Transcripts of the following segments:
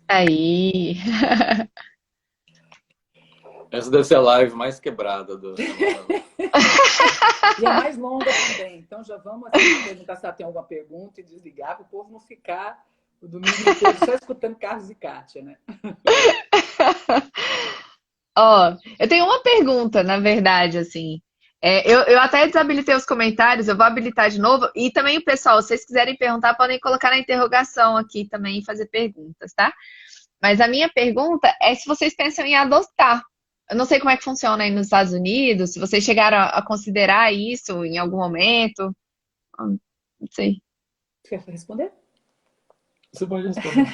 Aí. Essa deve ser a live mais quebrada da novela. E a mais longa também. Então já vamos assim, perguntar se ela tem alguma pergunta e desligar, para o povo não ficar o domingo inteiro só escutando Carlos e Kátia, né? Ó, eu tenho uma pergunta, na verdade, assim. Eu até desabilitei os comentários, eu vou habilitar de novo. E também, pessoal, se vocês quiserem perguntar, podem colocar na interrogação aqui também e fazer perguntas, tá? Mas a minha pergunta é se vocês pensam em adotar. Eu não sei como é que funciona aí nos Estados Unidos, se vocês chegaram a considerar isso em algum momento. Não sei. Quer responder? Você pode responder.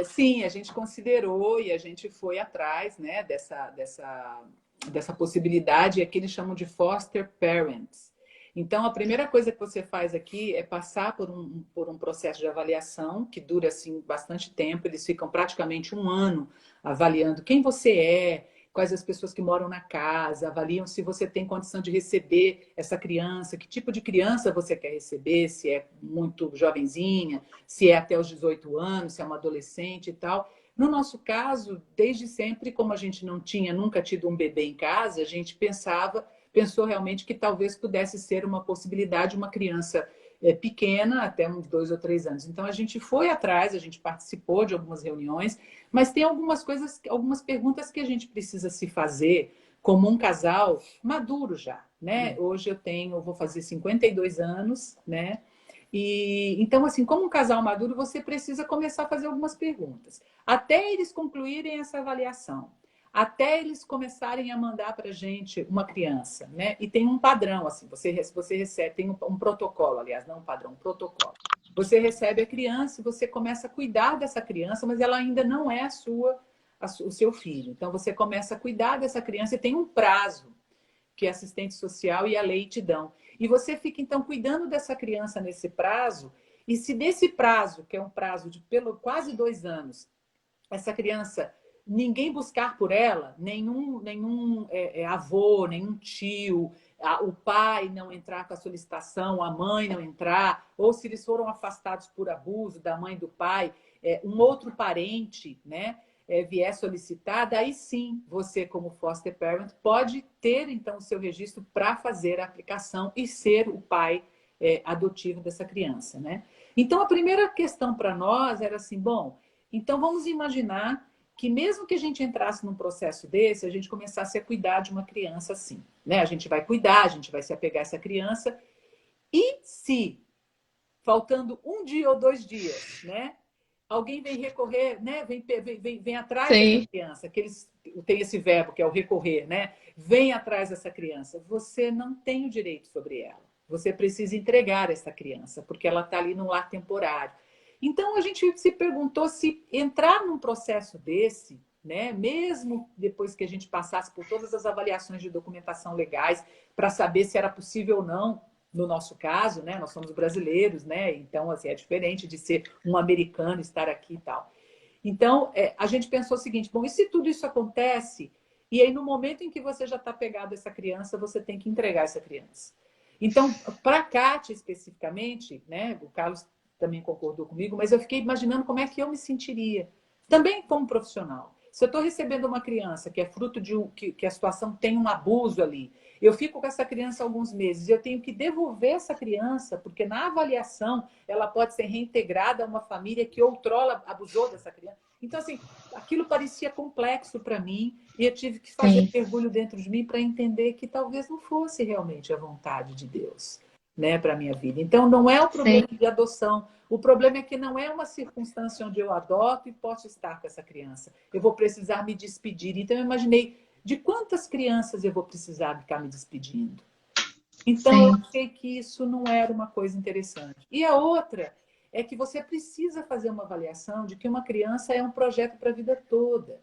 Sim, a gente considerou e a gente foi atrás, né, dessa possibilidade, é que eles chamam de foster parents. Então, a primeira coisa que você faz aqui é passar por um processo de avaliação que dura assim bastante tempo. Eles ficam praticamente um ano avaliando quem você é, quais as pessoas que moram na casa, avaliam se você tem condição de receber essa criança, que tipo de criança você quer receber, se é muito jovenzinha, se é até os 18 anos, se é uma adolescente e tal. No nosso caso, desde sempre, como a gente não tinha nunca tido um bebê em casa, a gente pensou realmente que talvez pudesse ser uma possibilidade uma criança pequena, até uns 2 ou 3 anos. Então a gente foi atrás, a gente participou de algumas reuniões, mas tem algumas coisas, algumas perguntas que a gente precisa se fazer como um casal maduro já, né? Hoje eu vou fazer 52 anos, né? E então, assim, como um casal maduro, você precisa começar a fazer algumas perguntas. Até eles concluírem essa avaliação, até eles começarem a mandar para a gente uma criança, né? E tem um padrão, assim, você recebe, tem um protocolo, aliás, não um padrão, um protocolo. Você recebe a criança e você começa a cuidar dessa criança, mas ela ainda não é o seu filho. Então, você começa a cuidar dessa criança e tem um prazo que a assistente social e a lei te dão. E você fica, então, cuidando dessa criança nesse prazo, e se desse prazo, que é um prazo de pelo quase 2 anos, essa criança, ninguém buscar por ela, nenhum avô, nenhum tio, o pai não entrar com a solicitação, a mãe não entrar, ou se eles foram afastados por abuso da mãe e do pai, um outro parente, né? Vier solicitar, daí sim você, como foster parent, pode ter então o seu registro para fazer a aplicação e ser o pai adotivo dessa criança, né? Então a primeira questão para nós era assim, bom, então vamos imaginar que mesmo que a gente entrasse num processo desse, a gente começasse a cuidar de uma criança assim, né? A gente vai cuidar, a gente vai se apegar a essa criança, e se faltando um dia ou 2 dias, né? Alguém vem recorrer, né? Vem atrás dessa Sim, criança, que eles tem esse verbo que é o recorrer, né? Vem atrás dessa criança. Você não tem o direito sobre ela. Você precisa entregar essa criança, porque ela está ali num lar temporário. Então a gente se perguntou se entrar num processo desse, né? Mesmo depois que a gente passasse por todas as avaliações de documentação legais para saber se era possível ou não, no nosso caso, né? Nós somos brasileiros, né? Então, assim, é diferente de ser um americano estar aqui e tal. Então, a gente pensou o seguinte: bom, e se tudo isso acontece, e aí no momento em que você já está pegado essa criança, você tem que entregar essa criança. Então, para a Kátia especificamente, né? O Carlos também concordou comigo, mas eu fiquei imaginando como é que eu me sentiria, também como profissional. Se eu estou recebendo uma criança que é fruto de que a situação tem um abuso ali, eu fico com essa criança alguns meses, eu tenho que devolver essa criança, porque na avaliação ela pode ser reintegrada a uma família que outrora abusou dessa criança. Então, assim, aquilo parecia complexo para mim e eu tive que fazer sim, mergulho dentro de mim para entender que talvez não fosse realmente a vontade de Deus, né, para a minha vida. Então, não é o sim. problema de adoção. O problema é que não é uma circunstância onde eu adoto e posso estar com essa criança. Eu vou precisar me despedir. Então, eu imaginei de quantas crianças eu vou precisar ficar me despedindo. Então, eu Sim. achei que isso não era uma coisa interessante. E a outra é que você precisa fazer uma avaliação de que uma criança é um projeto para a vida toda.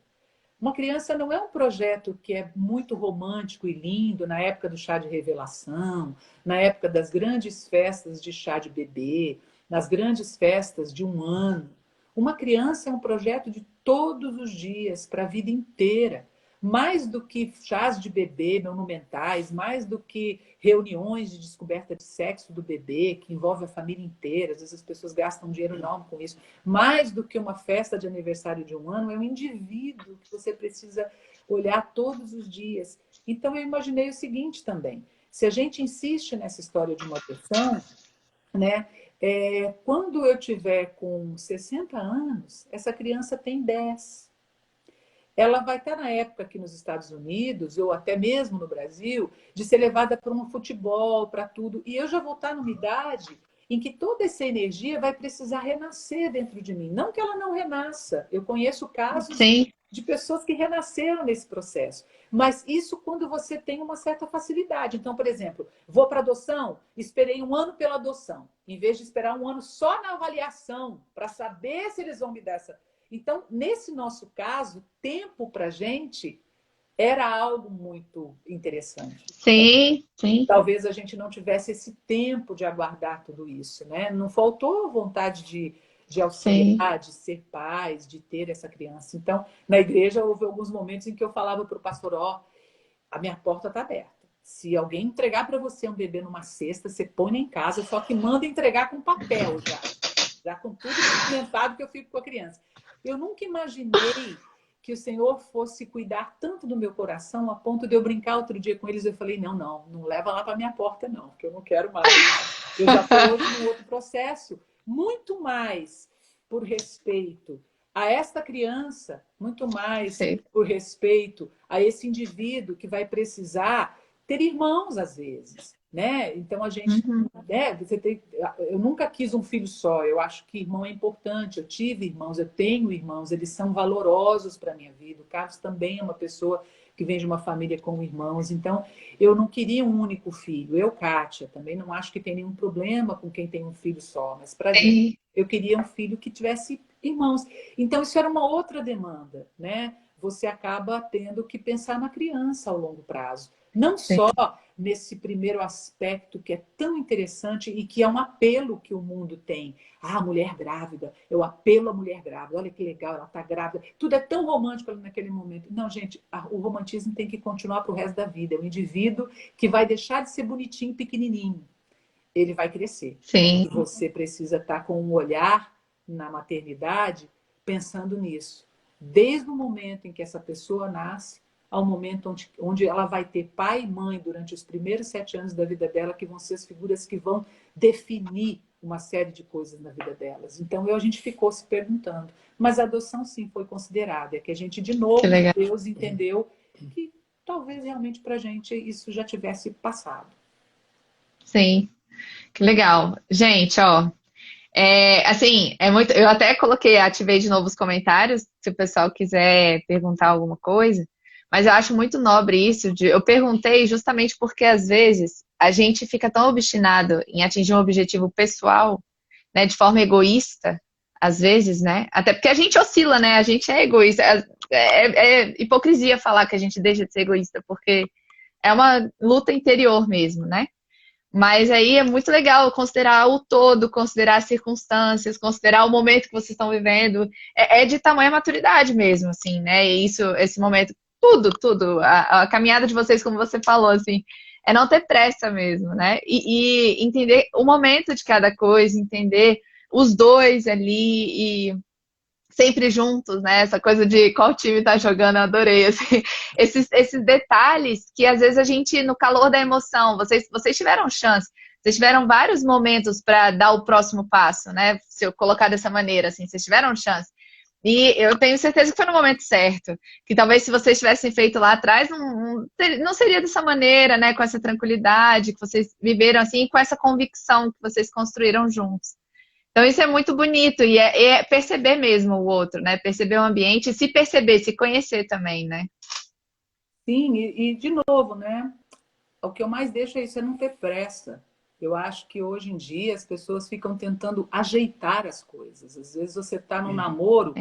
Uma criança não é um projeto que é muito romântico e lindo na época do chá de revelação, na época das grandes festas de chá de bebê, nas grandes festas de um ano. Uma criança é um projeto de todos os dias, para a vida inteira. mais do que chás de bebê monumentais, mais do que reuniões de descoberta de sexo do bebê, que envolve a família inteira, às vezes as pessoas gastam dinheiro enorme com isso, mais do que uma festa de aniversário de um ano, é um indivíduo que você precisa olhar todos os dias. Então eu imaginei o seguinte também, se a gente insiste nessa história de uma adoção, né, quando eu tiver com 60 anos, essa criança tem 10. Ela vai estar na época aqui nos Estados Unidos, ou até mesmo no Brasil, de ser levada para um futebol, para tudo. E eu já vou estar numa idade em que toda essa energia vai precisar renascer dentro de mim. Não que ela não renasça. Eu conheço casos Sim. de pessoas que renasceram nesse processo. Mas isso quando você tem uma certa facilidade. Então, por exemplo, vou para adoção, esperei um ano pela adoção, em vez de esperar um ano só na avaliação, para saber se eles vão me dar essa... Então, nesse nosso caso, tempo para a gente era algo muito interessante. Sim, sim. Talvez a gente não tivesse esse tempo de aguardar tudo isso, né? Não faltou vontade de auxiliar, de ser pais, de ter essa criança. Então, na igreja, houve alguns momentos em que eu falava para o pastor, a minha porta está aberta. Se alguém entregar para você um bebê numa cesta, você põe em casa, só que manda entregar com papel já com tudo documentado que eu fico com a criança. Eu nunca imaginei que o Senhor fosse cuidar tanto do meu coração a ponto de eu brincar outro dia com eles. Eu falei, não leva lá para minha porta não, porque eu não quero mais. Eu já estou hoje num outro processo, muito mais por respeito a esta criança, muito mais por respeito a esse indivíduo que vai precisar ter irmãos às vezes. Né? Então a gente, eu nunca quis um filho só, eu acho que irmão é importante, eu tive irmãos, eu tenho irmãos, eles são valorosos para a minha vida. O Carlos também é uma pessoa que vem de uma família com irmãos, então eu não queria um único filho. Eu, Kátia, também não acho que tem nenhum problema com quem tem um filho só, mas para gente, eu queria um filho que tivesse irmãos. Então isso era uma outra demanda, né? Você acaba tendo que pensar na criança ao longo prazo. Não só nesse primeiro aspecto que é tão interessante e que é um apelo que o mundo tem. Mulher grávida, eu apelo à mulher grávida. Olha que legal, ela está grávida. Tudo é tão romântico naquele momento. Não, gente, o romantismo tem que continuar para o resto da vida. É um indivíduo que vai deixar de ser bonitinho, pequenininho. Ele vai crescer. Sim. E você precisa estar com um olhar na maternidade pensando nisso. Desde o momento em que essa pessoa nasce, ao momento onde ela vai ter pai e mãe durante os primeiros 7 anos da vida dela, que vão ser as figuras que vão definir uma série de coisas na vida delas. Então, a gente ficou se perguntando. Mas a adoção, sim, foi considerada. É que a gente, de novo, Deus entendeu que talvez realmente para a gente isso já tivesse passado. Sim, que legal. Gente, assim, é muito. Eu até ativei de novo os comentários, se o pessoal quiser perguntar alguma coisa. Mas eu acho muito nobre isso. Eu perguntei justamente porque, às vezes, a gente fica tão obstinado em atingir um objetivo pessoal, né, de forma egoísta, às vezes, né? Até porque a gente oscila, né? A gente é egoísta. É hipocrisia falar que a gente deixa de ser egoísta, porque é uma luta interior mesmo, né? Mas aí é muito legal considerar o todo, considerar as circunstâncias, considerar o momento que vocês estão vivendo. É de tamanha maturidade mesmo, assim, né? E esse momento, tudo. A caminhada de vocês, como você falou, assim, é não ter pressa mesmo, né? E entender o momento de cada coisa, entender os dois ali e sempre juntos, né? Essa coisa de qual time tá jogando, eu adorei. Assim, esses detalhes que às vezes a gente, no calor da emoção, vocês tiveram chance, vocês tiveram vários momentos para dar o próximo passo, né? Se eu colocar dessa maneira, assim, vocês tiveram chance. E eu tenho certeza que foi no momento certo. Que talvez se vocês tivessem feito lá atrás, não seria dessa maneira, né? Com essa tranquilidade que vocês viveram assim, e com essa convicção que vocês construíram juntos. Então isso é muito bonito e é perceber mesmo o outro, né? Perceber o ambiente e se perceber, se conhecer também, né? Sim, e de novo, né? O que eu mais deixo é isso, é não ter pressa. Eu acho que hoje em dia as pessoas ficam tentando ajeitar as coisas. Às vezes você está num namoro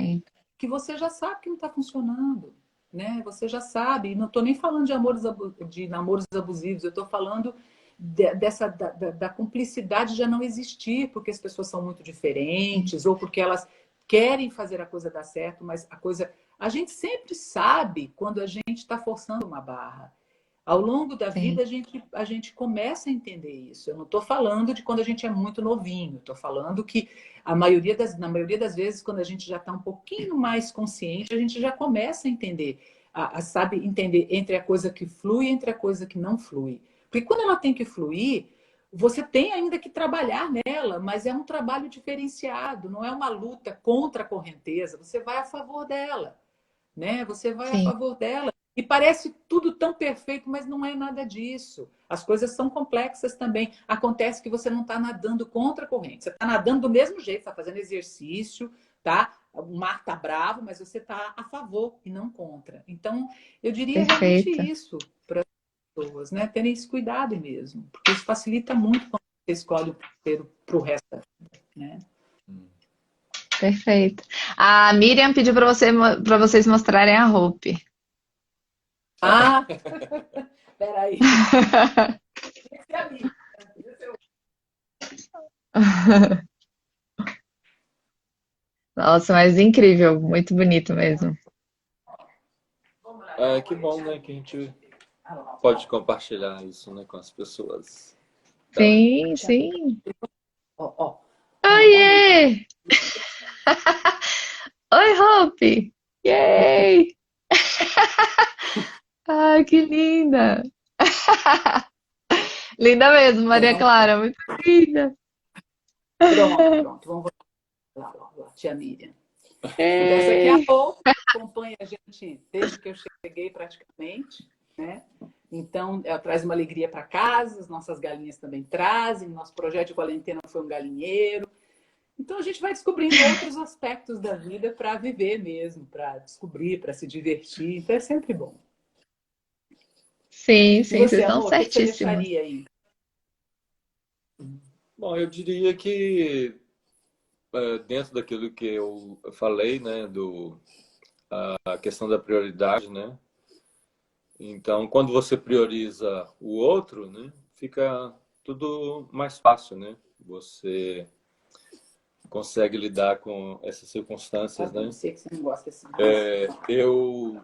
que você já sabe que não está funcionando, né? Você já sabe. E não estou nem falando de namoros abusivos, eu estou falando da cumplicidade já não existir, porque as pessoas são muito diferentes, ou porque elas querem fazer a coisa dar certo, mas a gente sempre sabe quando a gente está forçando uma barra. Ao longo da vida, a gente começa a entender isso. Eu não estou falando de quando a gente é muito novinho. Estou falando que na maioria das vezes, quando a gente já está um pouquinho mais consciente, a gente já começa a entender. Sabe entender entre a coisa que flui e entre a coisa que não flui. Porque quando ela tem que fluir, você tem ainda que trabalhar nela, mas é um trabalho diferenciado. Não é uma luta contra a correnteza. Você vai a favor dela, né? Você vai a Sim, favor dela. E parece tudo tão perfeito, mas não é nada disso. As coisas são complexas também. Acontece que você não está nadando contra a corrente. Você está nadando do mesmo jeito, está fazendo exercício, tá? O mar está bravo, mas você está a favor e não contra. Então, eu diria realmente perfeito. isso para as pessoas, né? Terem esse cuidado mesmo. Porque isso facilita muito quando você escolhe o parceiro para o resto da vida, né? Perfeito. A Miriam pediu para vocês mostrarem a Hope. Ah, peraí. Esse é a minha. Esse é o- Nossa, mas incrível, muito bonito mesmo. Vamos lá. É, que bom, né, que a gente pode compartilhar isso, né, com as pessoas. Tá. Sim, sim. Ó, ó. Calma, dá um beijo. Oiê! Oi, Hope! Yay! Ai, que linda! Linda mesmo, Maria Vamos. Clara, muito linda. Pronto, pronto. Vamos lá, tia Miriam. Então, essa aqui é a Ei, Rô, acompanha a gente desde que eu cheguei praticamente, né? Então, ela traz uma alegria para casa, as nossas galinhas também trazem, nosso projeto de quarentena foi um galinheiro. Então, a gente vai descobrindo outros aspectos da vida para viver mesmo, para descobrir, para se divertir. Então, é sempre bom. sim, E sim, vocês você, estão amor, o que você certíssimos. deixaria aí? Bom, eu diria que dentro daquilo que eu falei, né, a questão da prioridade, né? Então, quando você prioriza o outro, né, fica tudo mais fácil, né? Você consegue lidar com essas Tá circunstâncias, bom, né? sei que você não gosta desse mais. Eu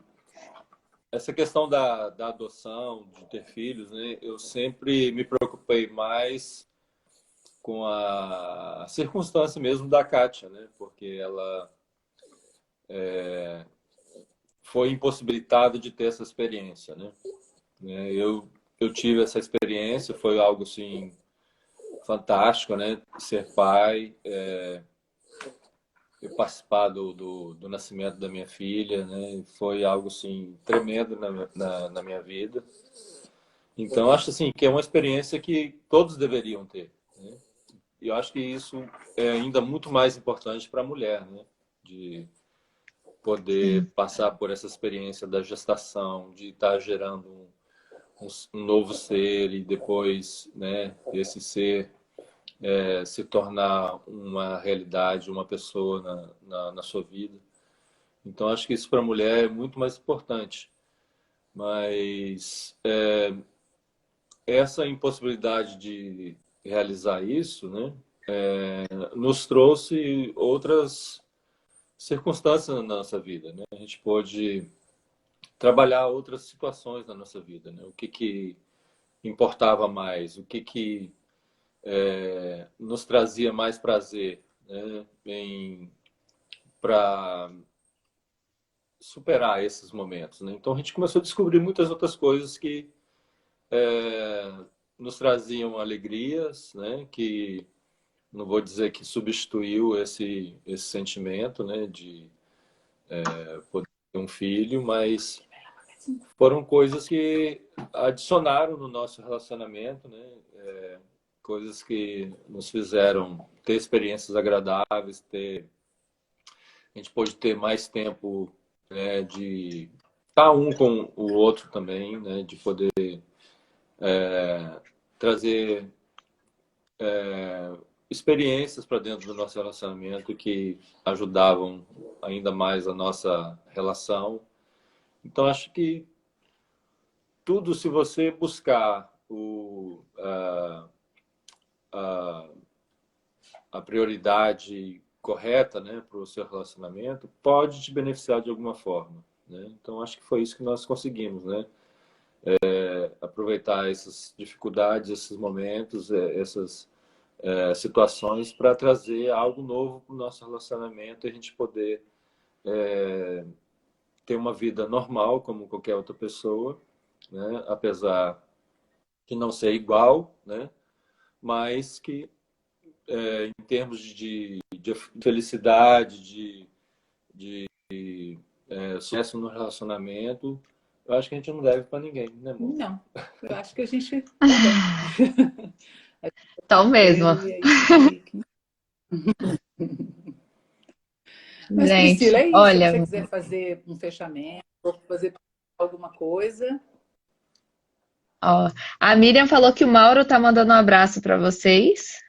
Essa questão da adoção, de ter filhos, né? Eu sempre me preocupei mais com a circunstância mesmo da Kátia, né? Porque ela foi impossibilitada de ter essa experiência, né? Eu tive essa experiência, foi algo assim fantástico, né? Ser pai, eu participar do nascimento da minha filha, né? Foi algo assim tremendo na minha vida. Então, acho assim que é uma experiência que todos deveriam ter, né? E eu acho que isso é ainda muito mais importante para a mulher, né? De poder Sim, passar por essa experiência da gestação, de estar gerando um novo ser e depois, né, esse ser se tornar uma realidade, uma pessoa na sua vida. Então, acho que isso para a mulher é muito mais importante. Mas essa impossibilidade de realizar isso, né, nos trouxe outras circunstâncias na nossa vida, né? A gente pôde trabalhar outras situações na nossa vida, né? O que importava mais, o que nos trazia mais prazer, né? Para superar esses momentos, né? Então a gente começou a descobrir muitas outras coisas que nos traziam alegrias, né? Que não vou dizer que substituiu esse sentimento, né? De poder ter um filho, mas foram coisas que adicionaram no nosso relacionamento, né? Coisas que nos fizeram ter experiências agradáveis, a gente pôde ter mais tempo, né, de estar um com o outro também, né, de poder trazer experiências para dentro do nosso relacionamento que ajudavam ainda mais a nossa relação. Então, acho que tudo, se você buscar a prioridade correta, né, para o seu relacionamento, pode te beneficiar de alguma forma, né? Então, acho que foi isso que nós conseguimos, né? Aproveitar essas dificuldades, esses momentos, essas situações para trazer algo novo para o nosso relacionamento e a gente poder ter uma vida normal como qualquer outra pessoa, né? Apesar de não ser igual, né? Mas que em termos de felicidade, de sucesso no relacionamento, eu acho que a gente não deve para ninguém, né, amor? Não, eu acho que a gente tá bem. Então mesmo. E é isso aí. Mas, Priscila, Gente, é isso. Se olha, você quiser fazer um fechamento, ou fazer alguma coisa. ó, a Miriam falou que o Mauro tá mandando um abraço para vocês.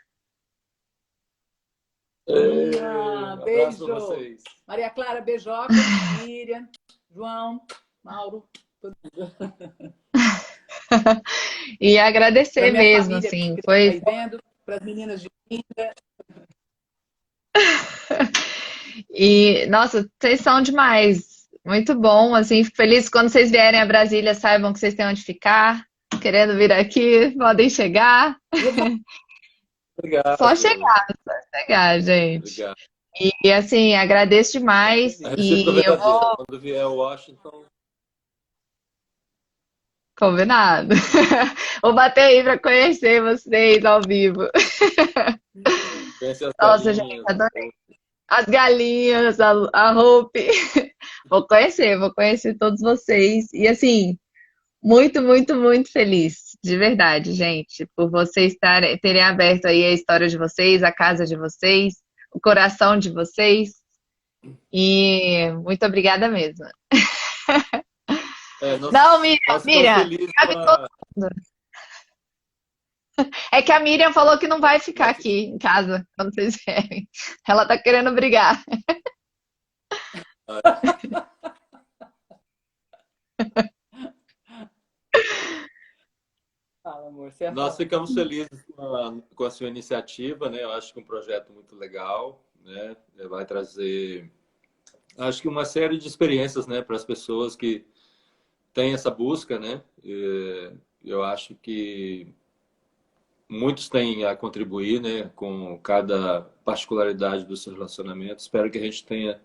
Beijo. Abraço para vocês. Maria Clara, beijoca. Miriam, João, Mauro. Todo mundo. E Para agradecer minha mesmo, família assim, que está foi. aí vendo, para as meninas de linda. E, nossa, vocês são demais. Muito bom, assim, fico feliz quando vocês vierem a Brasília, saibam que vocês têm onde ficar. Querendo vir aqui, podem chegar. Só Obrigado. chegar, só chegar, gente. Obrigado. E assim, agradeço demais. A recíproca E eu verdadeira. vou Quando vier a Washington, combinado. Vou bater aí para conhecer vocês ao vivo. conhece as Nossa, gente, galinhas. adorei. As galinhas, a roupa. Vou conhecer todos vocês. E assim, muito, muito, muito feliz, de verdade, gente, por vocês terem aberto aí a história de vocês, a casa de vocês, o coração de vocês. E muito obrigada mesmo. Não, Nós ficamos Miriam, felizes com cabe todo mundo. É que a Miriam falou que não vai ficar aqui em casa quando vocês vierem. Ela tá querendo brigar. Fala, amor. Você Nós fala. ficamos felizes com a sua iniciativa, né? Eu acho que é um projeto muito legal, né? Vai trazer, acho que uma série de experiências, né, para as pessoas que têm essa busca, né? Eu acho que muitos têm a contribuir, né, com cada particularidade do seu relacionamento. Espero que a gente tenha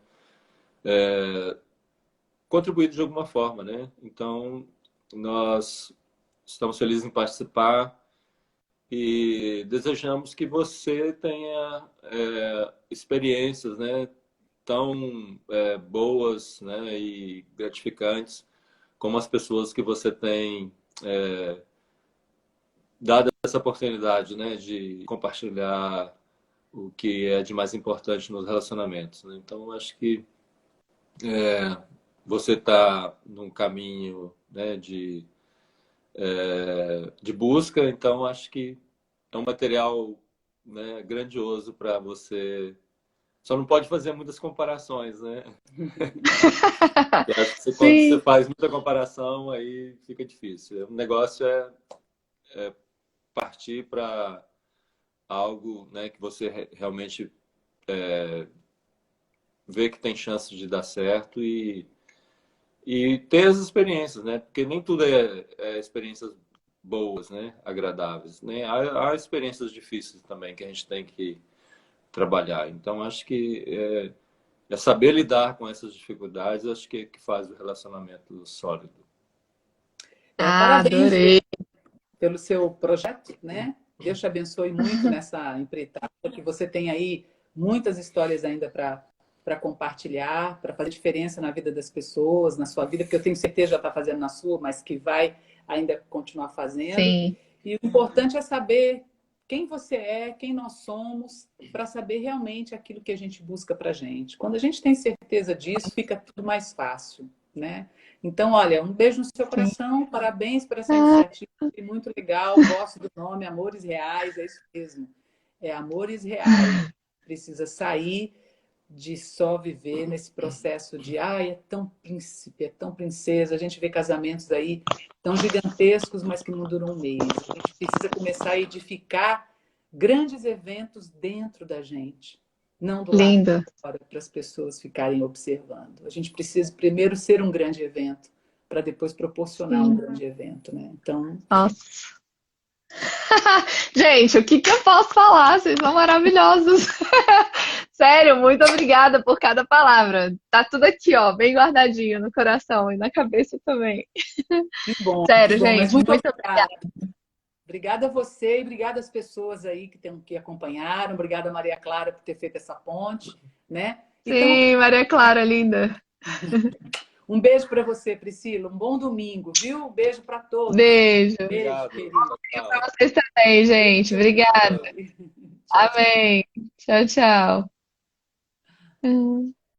contribuído de alguma forma, né? Então, nós estamos felizes em participar e desejamos que você tenha experiências, né, tão boas, né, e gratificantes como as pessoas que você tem dado essa oportunidade, né, de compartilhar o que é de mais importante nos relacionamentos, né? Então, acho que você está num caminho, né, de busca, então acho que é um material, né, grandioso para você. Só não pode fazer muitas comparações, né? Eu acho que quando você Sim. faz muita comparação, aí fica difícil. O negócio é partir para algo, né, que você realmente vê que tem chance de dar certo e ter as experiências, né? Porque nem tudo é experiências boas, né? Agradáveis, né? Há experiências difíceis também que a gente tem que trabalhar. Então, acho que saber lidar com essas dificuldades, acho que faz o relacionamento sólido. Parabéns Adorei. pelo seu projeto, né? Deus te abençoe muito nessa empreitada, que você tem aí muitas histórias ainda para compartilhar, para fazer diferença na vida das pessoas, na sua vida, porque eu tenho certeza já está fazendo na sua, mas que vai ainda continuar fazendo. Sim. E o importante é saber quem você é, quem nós somos, para saber realmente aquilo que a gente busca para a gente. Quando a gente tem certeza disso, fica tudo mais fácil, né? Então, olha, um beijo no seu coração, parabéns por essa iniciativa, muito legal, gosto do nome, Amores Reais, é isso mesmo, é Amores Reais. Precisa sair de só viver nesse processo de é tão príncipe, é tão princesa. A gente vê casamentos aí tão gigantescos, mas que não duram um mês. A gente precisa começar a edificar grandes eventos dentro da gente. não do lado de Lindo. fora, para as pessoas ficarem observando. A gente precisa primeiro ser um grande evento, para depois proporcionar um Sim. grande evento, né? Então, Nossa. Gente, o que que eu posso falar? Vocês são maravilhosos. Sério, muito obrigada por cada palavra. Tá tudo aqui, ó, bem guardadinho no coração e na cabeça também. que Sério, bom, mas gente, muito muito obrigada. obrigada. Obrigada a você e obrigada às pessoas aí que acompanharam. Obrigada, Maria Clara, por ter feito essa ponte, né? Então, Sim, Maria Clara, linda. um beijo para você, Priscila. Um bom domingo, viu? Um beijo para todos. Beijo. Beijo, Obrigado. querido. Tchau, Pra tchau. vocês também, gente. Deus Obrigada. abençoe. Tchau, tchau. Amém. Tchau, tchau.